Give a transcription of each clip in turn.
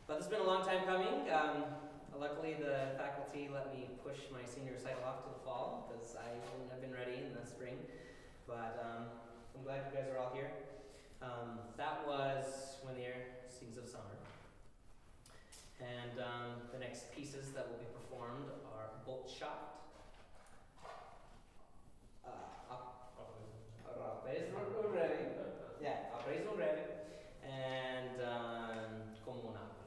But this has been a long time coming. Luckily, the faculty let me push my senior recital off to the fall because I wouldn't have been ready in the spring. But I'm glad you guys are all here. That was When the Air Sings of Summer. And the next pieces that will be performed are Bolt Shot, Appreso un Reve, and Como un Apple.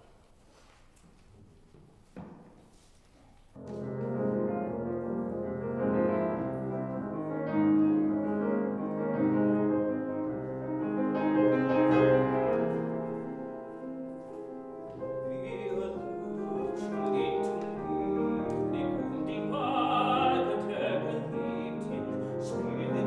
Spiel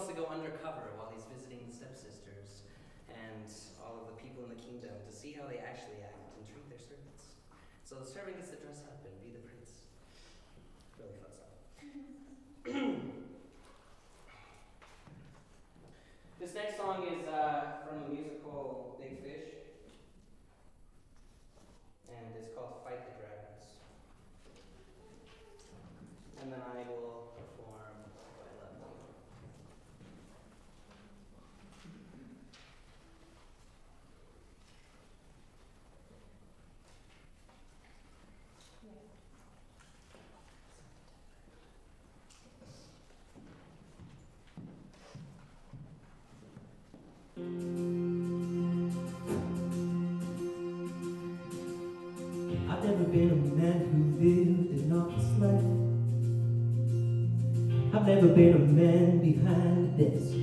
wants to go undercover while he's visiting the stepsisters and all of the people in the kingdom to see how they actually act and treat their servants. So the servant gets to dress up and be the prince. Really fun stuff. This next song is from the musical Big Fish, and it's called Fight the Dragons. And then I will perform what I love. I've never been a man who lived an office life. I've never been a man behind the desk.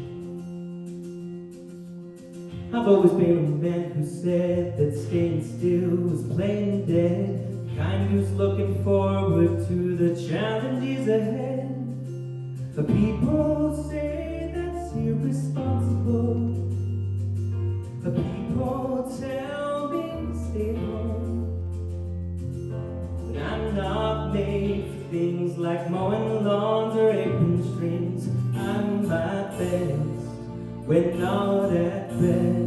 I've always been a man who said that staying still was playing dead, kind who's looking forward to the challenges ahead. But people say that's irresponsible. But people tell me to stay home. But I'm not made for things like mowing lawns or apron strings. I'm my best when not at rest.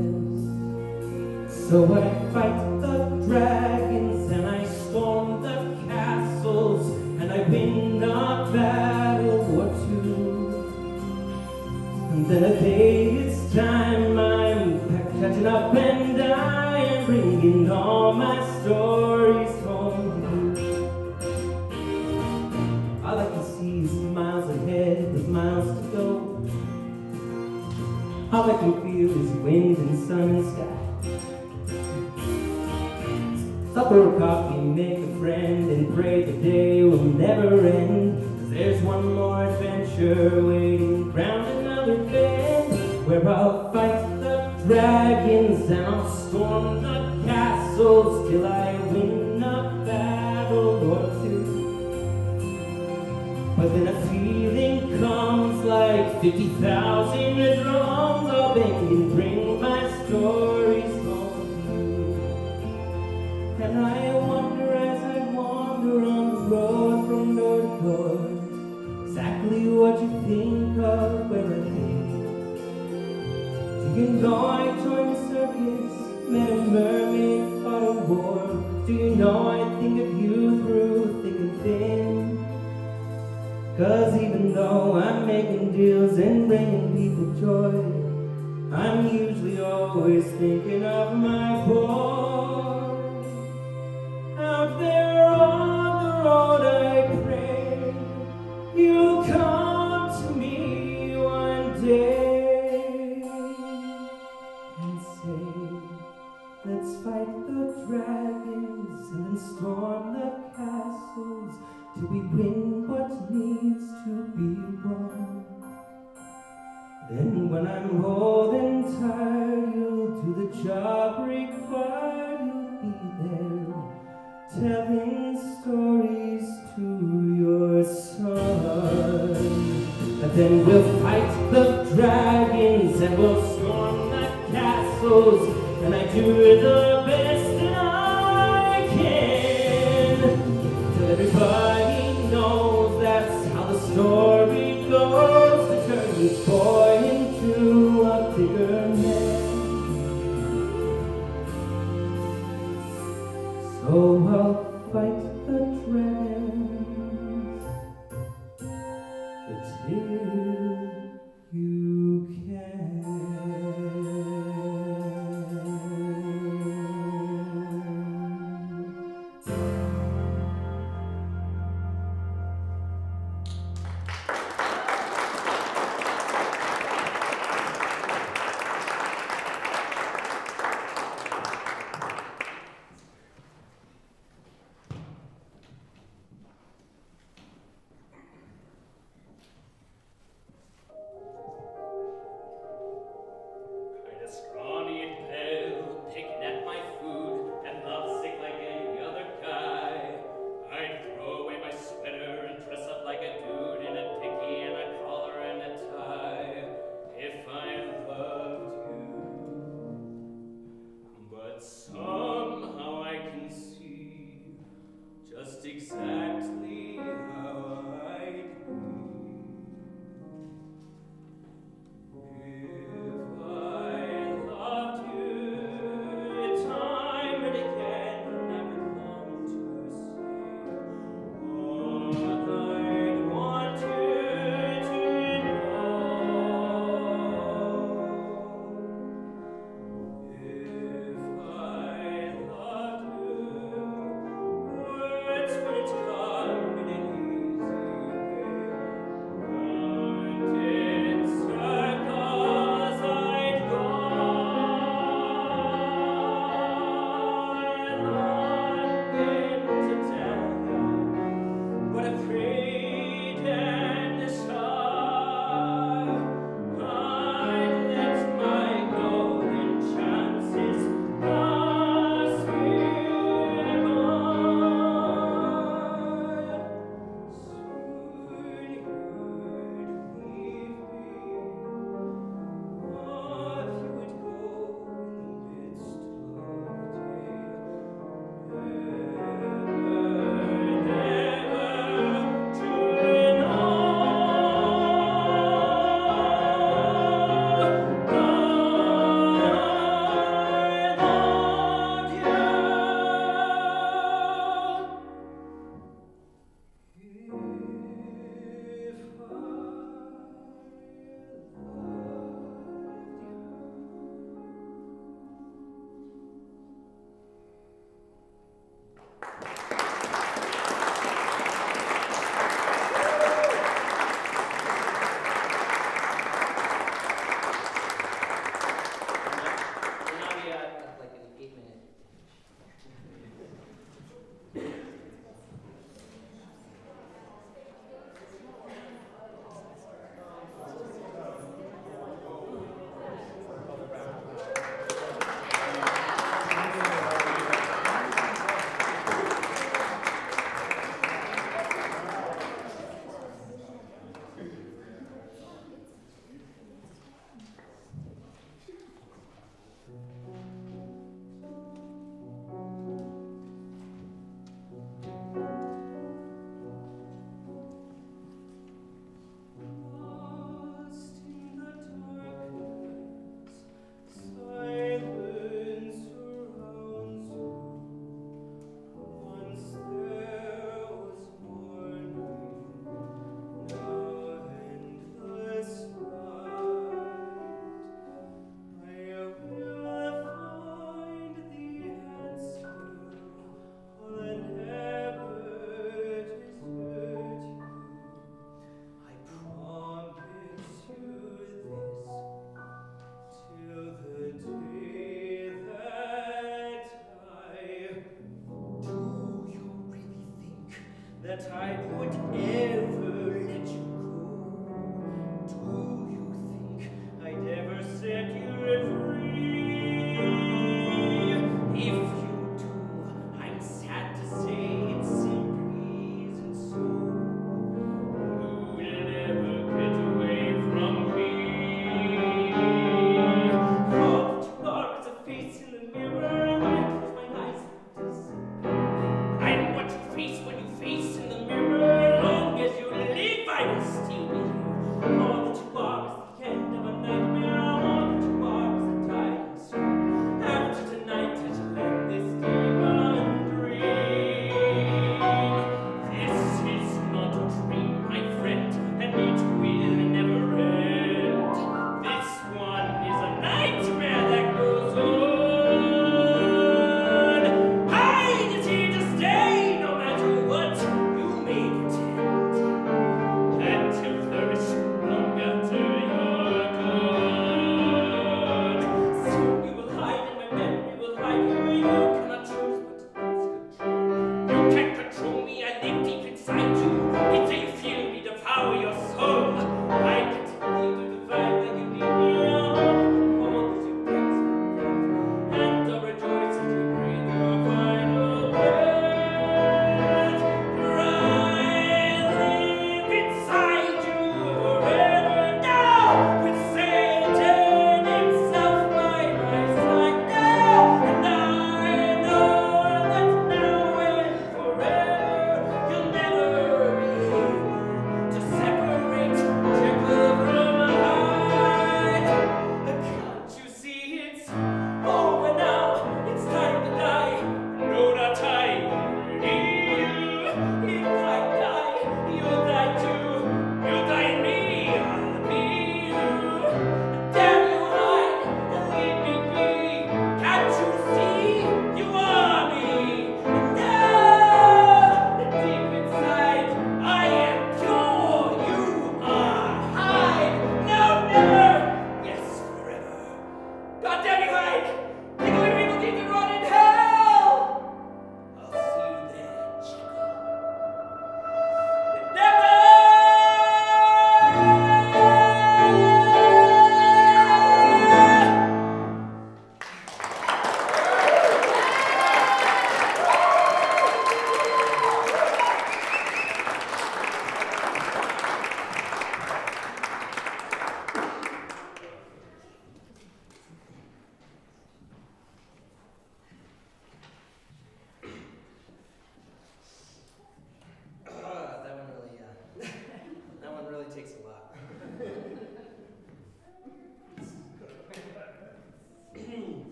So I fight the dragons and I storm the castles, and I win a battle or two. And then a day it's time, I'm catching up and I am bringing all my stories home. All I can see is miles ahead with miles to go. All I can feel is wind and sun and sky. Stop for a coffee, make a friend, and pray the day will never end. 'Cause there's one more adventure waiting round another bend, where I'll fight the dragons and I'll storm the castles till I win a battle or two. But then a feeling comes like 50,000 drums all banging, bring my stories home to you. And I wonder as I wander on the road from door to door, exactly what you think of where I've been. Do you know I joined the circus, met a mermaid, fought a war? Do you know I think of you through thick and thin? 'Cause even though I'm making deals and bringing people joy, I'm usually always thinking of my boy. Out there on the road I pray you'll come to me one day and say, let's fight the dragons and then storm the castles till we win what needs to be won. Then when I'm old and tired, you'll do the job required. You'll be there telling stories to your son. And then we'll fight the dragons and we'll storm the castles, and I do the best that I can, till everybody knows that's how the story goes, to turn each boy into a bigger man. So I'll fight the dragons until you can.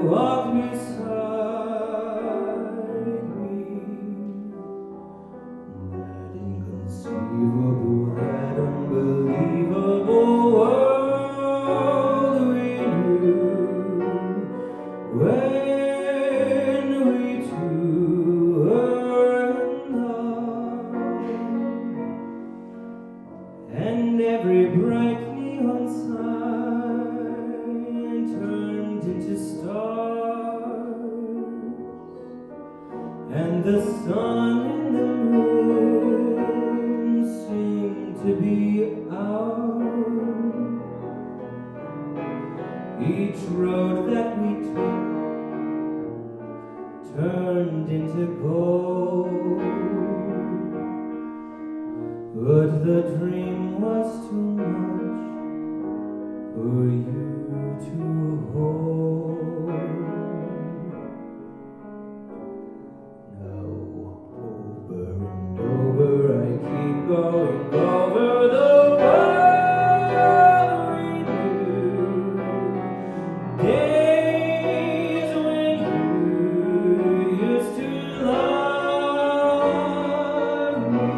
walk beside me. That inconceivable, that unbelievable world we knew when we two were in love. And every bright neon sign turned into stars, and the sun and the moon seemed to be ours. Each road that we took turned into gold, but the dream was too much for you to hold. Now over and over I keep going over the world we knew. Days when you used to love me.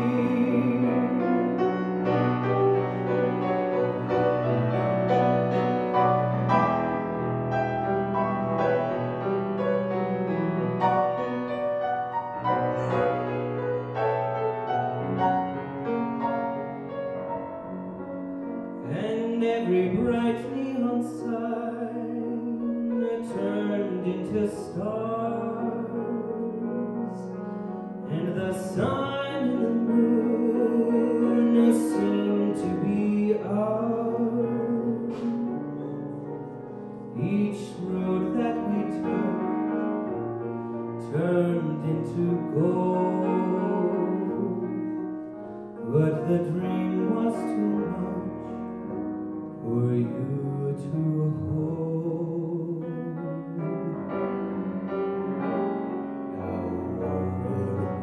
And every bright neon sign turned into stars, and the sun and the moon seemed to be ours. Each road that we took turned into gold, but the dream was too much for you to hold.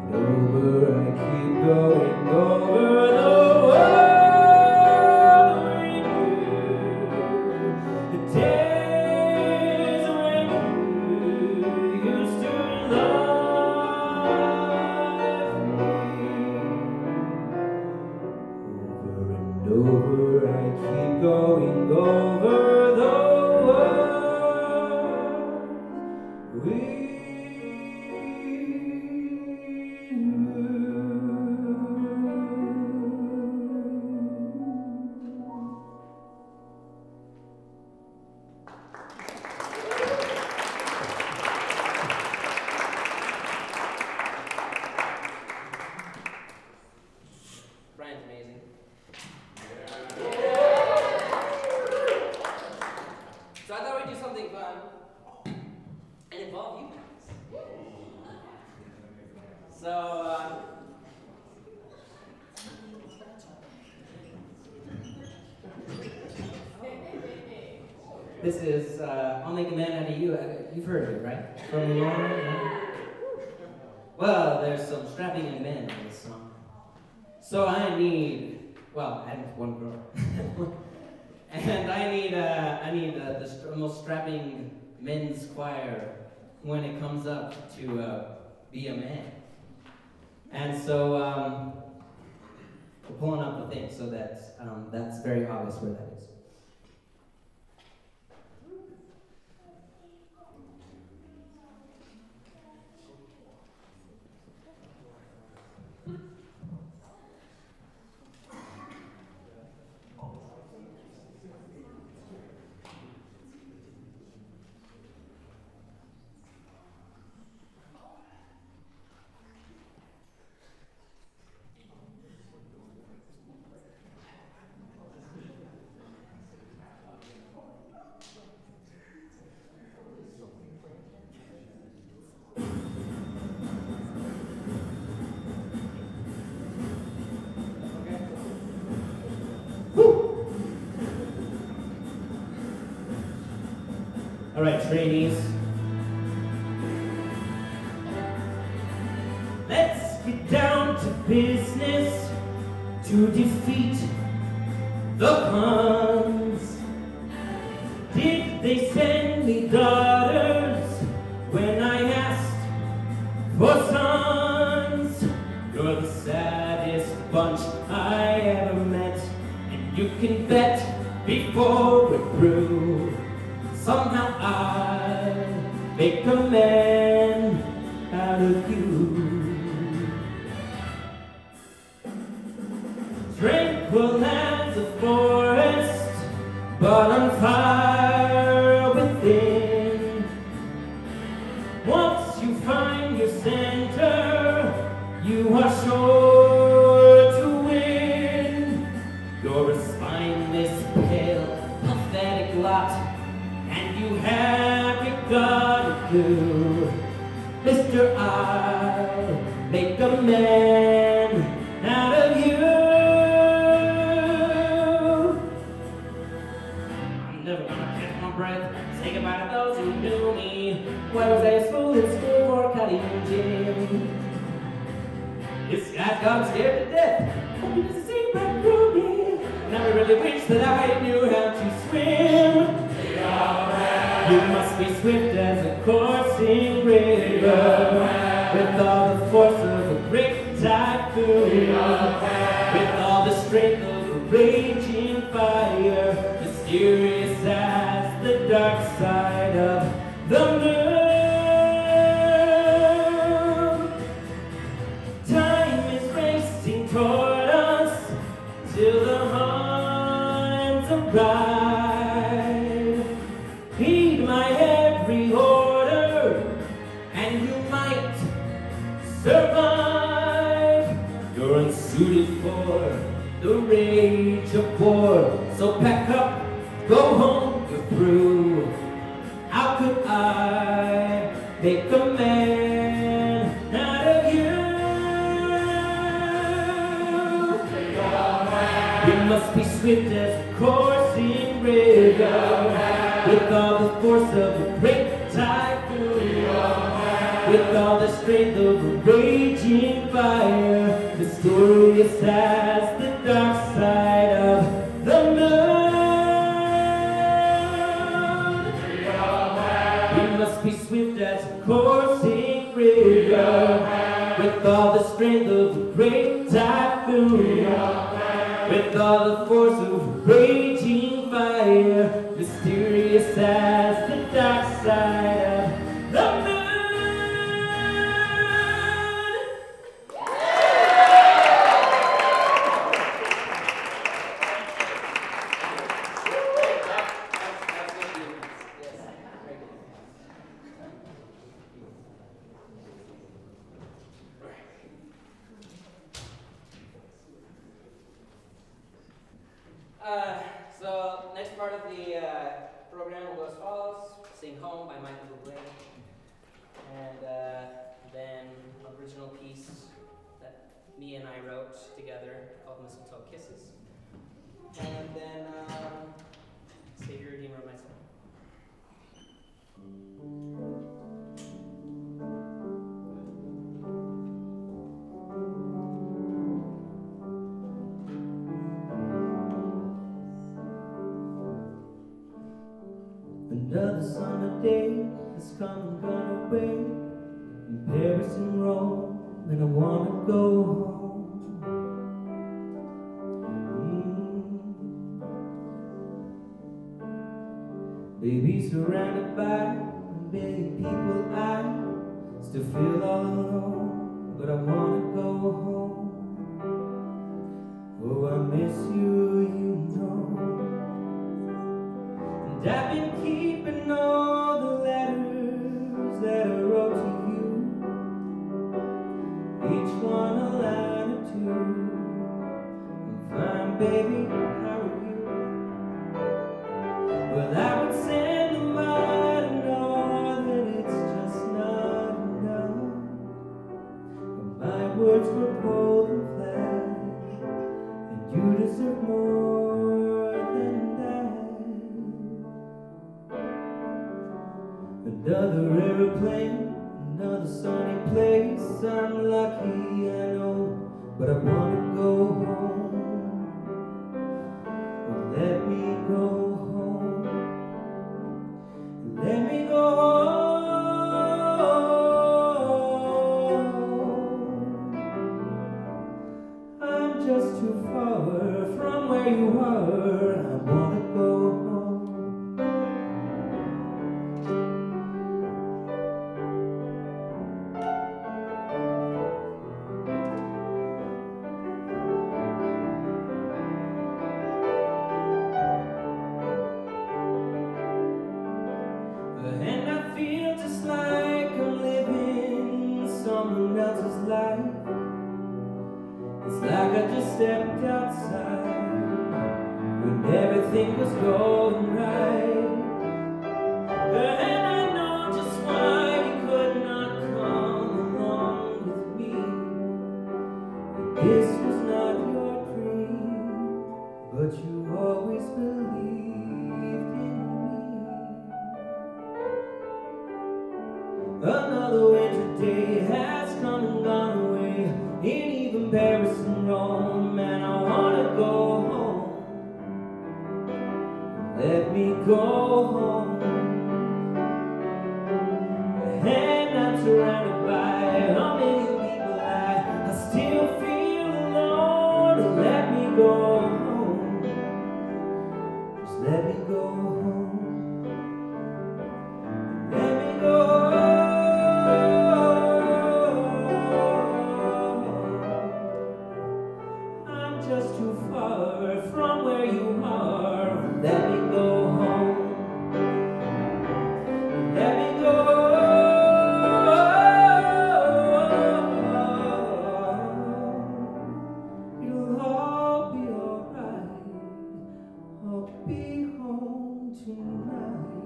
Now over and over I keep going over the world we knew. The days when you used to love me. Over and over I keep going over the world we knew. Brian's amazing. So I thought we'd do something fun and involve you guys. So, this is I'll Make a Man Out of You. You've heard of it, right? From the Well, there's some strapping young men in this song. So I need one girl. And I need the most strapping men's choir when it comes up to be a man. And so we're pulling up the thing so that's very obvious where that is. All right, trainees. Let's get down to business to defeat the Huns. Did they send me daughters forward through. Somehow I'll make a man out of you. Tranquil as a forest, but on fire within. Once you find your center, you are sure to win. You're a spineless, pale, pathetic lot, and you have your God to do. Mister, I'll make a man out of you. I'm never gonna catch my breath, say goodbye to those who knew me. Why was I a fool in school for cutting gin? This guy's got him scared to death. Hope he doesn't see right through me. Now I really wish that I knew how to swim. You must be swift as a coursing river, with all the force of a great typhoon, with all the strength of a raging fire, mysterious as the dark side of the moon. Time is racing toward us till the horns arrive. Heed my every order, and you might survive. You're unsuited for the rage of war, so pack up, go home, you're through. How could I make a man out of you? You must be swift as a coursing river, with all the force of a great typhoon, with all the strength of a raging fire, mysterious as the dark side of the moon. You must be swift as a coursing river, with all the strength of a great typhoon, with all the force of a raging fire, mysterious as the dark side of the moon. So next part of the program will go as follows: "Sing Home" by Michael Bublé, and then original piece that me and I wrote together called "Mistletoe Kisses," and then "Savior Redeemer of My Soul." Another summer day has come and gone away, in Paris and Rome, and I wanna go home. Baby, surrounded by a million people, I still feel all alone, but I wanna go home. Oh, I miss you, you know. And I've been keeping all the letters that I wrote to you, each one a line or two. I'm fine, baby, how are you? Well, I would send them all to know that it's just not enough. But my words were bold and flash, and you deserve more than that. Another aeroplane, another sunny place. I'm lucky, I know, but I wanna go home. Well, let me go home. Let me go home. I'm just too far from where you are. I wanna go home. just like I'm living someone else's life. It's like I just stepped outside when everything was going right. And I know just why you could not come along with me. This was not your dream, but you always believed in me. Another winter day has come and gone away, in even Paris and Rome, and I wanna go home. Let me go home. And I'm surrounded by a million people. I still feel alone. Let me go home. Just let me go home. Let me go home. I'm just too far from where you are. Let me go home. Let me go home. It'll all be alright. I'll be home tonight.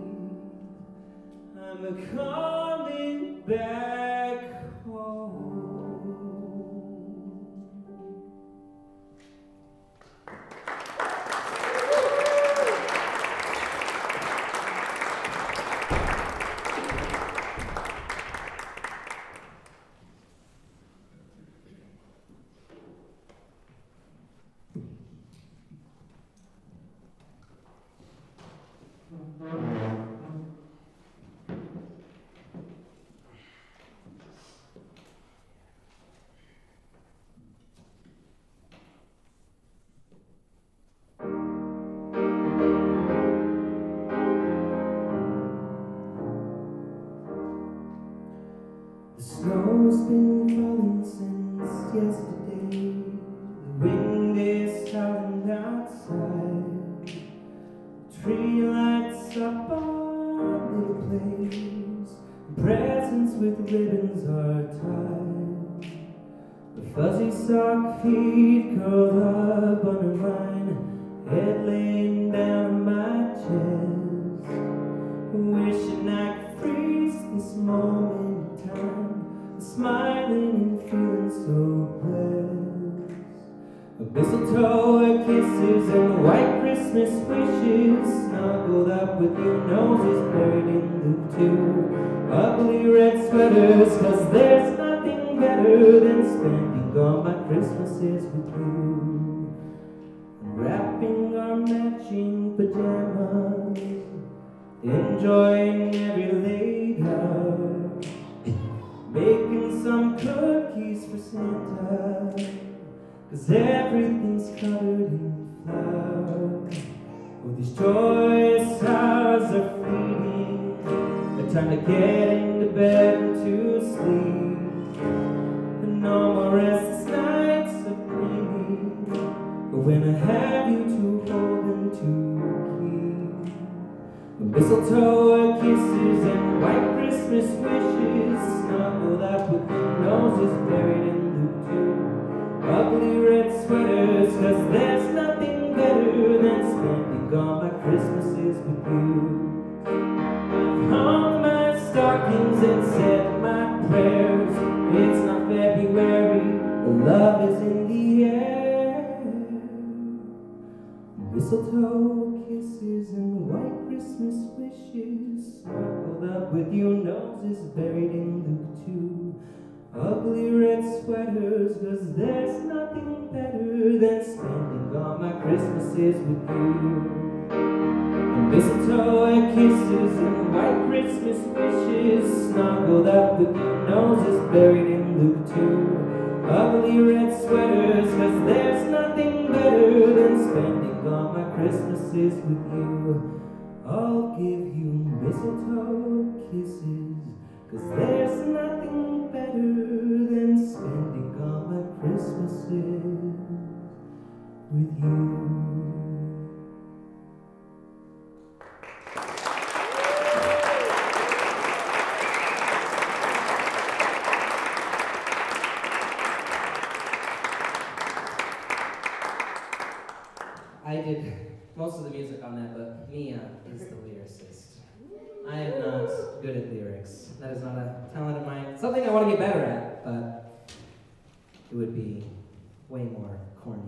I'm coming back home. The snow's been falling since yesterday. The wind is howling outside. The tree lights up our little place. Presents with ribbons are tied. The fuzzy sock feet curled up under mine, head laying down on my chest, wishing I could freeze this moment in time, smiling and feeling so blessed. A mistletoe, kisses, and white Christmas wishes, snuggled up with your noses buried in the two ugly red sweaters, 'cause there's nothing better than spending all my Christmases with you. Wrapping our matching pajamas, enjoying every late hour, making some cookies for Santa, 'cause everything's covered in flowers. Oh, these joyous hours are fleeting, the time to get into bed and to sleep. And no more restless nights of dreaming, but when I have you to hold and to keep. Mistletoe, kisses, and white Christmas wishes, snuggled up with your noses buried in the two ugly red sweaters, 'cause there's nothing better than spending all my Christmases with you. I've hung my stockings and said my prayers. It's not February, but love is in the air. Mistletoe, kisses, and white Christmas wishes, snuggled up with your noses buried in the two ugly red sweaters, 'cause there's nothing better than spending all my Christmases with you. Mistletoe, kisses, and white Christmas wishes, snuggled up with your noses buried in the two ugly red sweaters, 'cause there's nothing better than spending all my Christmases with you. I'll give you mistletoe kisses, 'cause there's nothing better than spending all my Christmases with you. most of the music on that, but Mia is the lyricist. I am not good at lyrics. That is not a talent of mine. Something I want to get better at, but it would be way more corny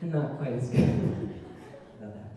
and not quite as good. About that.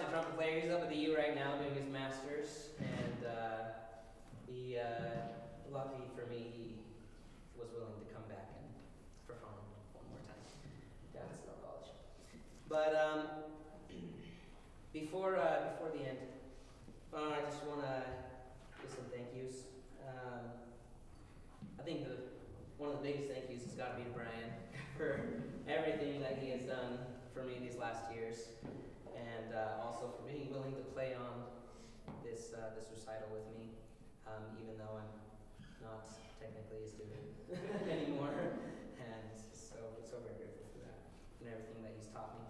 talented trumpet player. He's up at the U right now doing his master's, and he, lucky for me, he was willing to come back and perform one more time down at Snow College. But before the end, I just want to give some thank yous. I think one of the biggest thank yous has got to be to Brian for everything that he has done for me these last years, and also for being willing to play on this recital with me, even though I'm not technically a student anymore, and so very grateful for that and everything that he's taught me.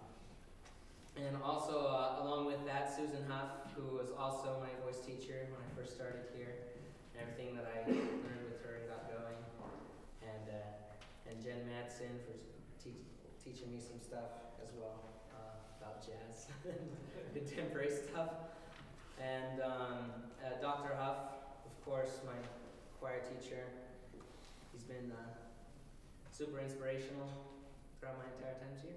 And also, along with that, Susan Huff, who was also my voice teacher when I first started here, and everything that I learned with her and got going, and Jen Madsen for teaching me some stuff as well about jazz and contemporary stuff, and Dr. Huff, of course, my choir teacher. He's been super inspirational throughout my entire time here.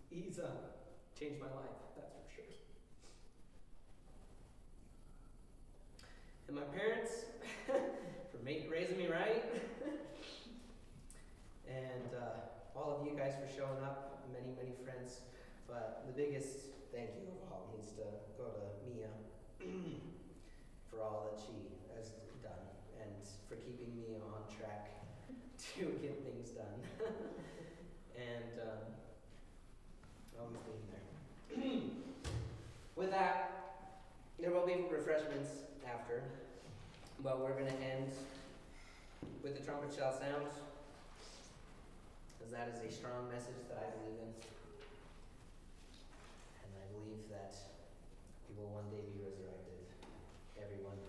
He's changed my life, that's for sure. And my parents for raising me right, and all of you guys for showing up, many friends. But the biggest thank you of all needs to go to Mia for all that she has done and for keeping me on track to get things done. And always being there. With that, there will be refreshments after, but we're going to end with the trumpet shall sound, because that is a strong message that I believe in. And I believe that we will one day be resurrected, everyone,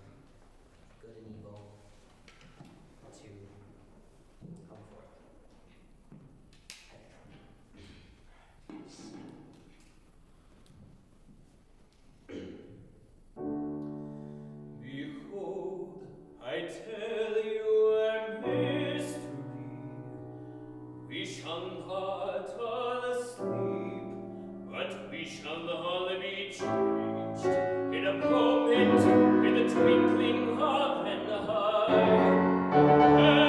good and evil, to come forth. Behold, I tell you a mystery. We shall not all asleep, but we shall all be changed in a moment, in the twinkling of an eye.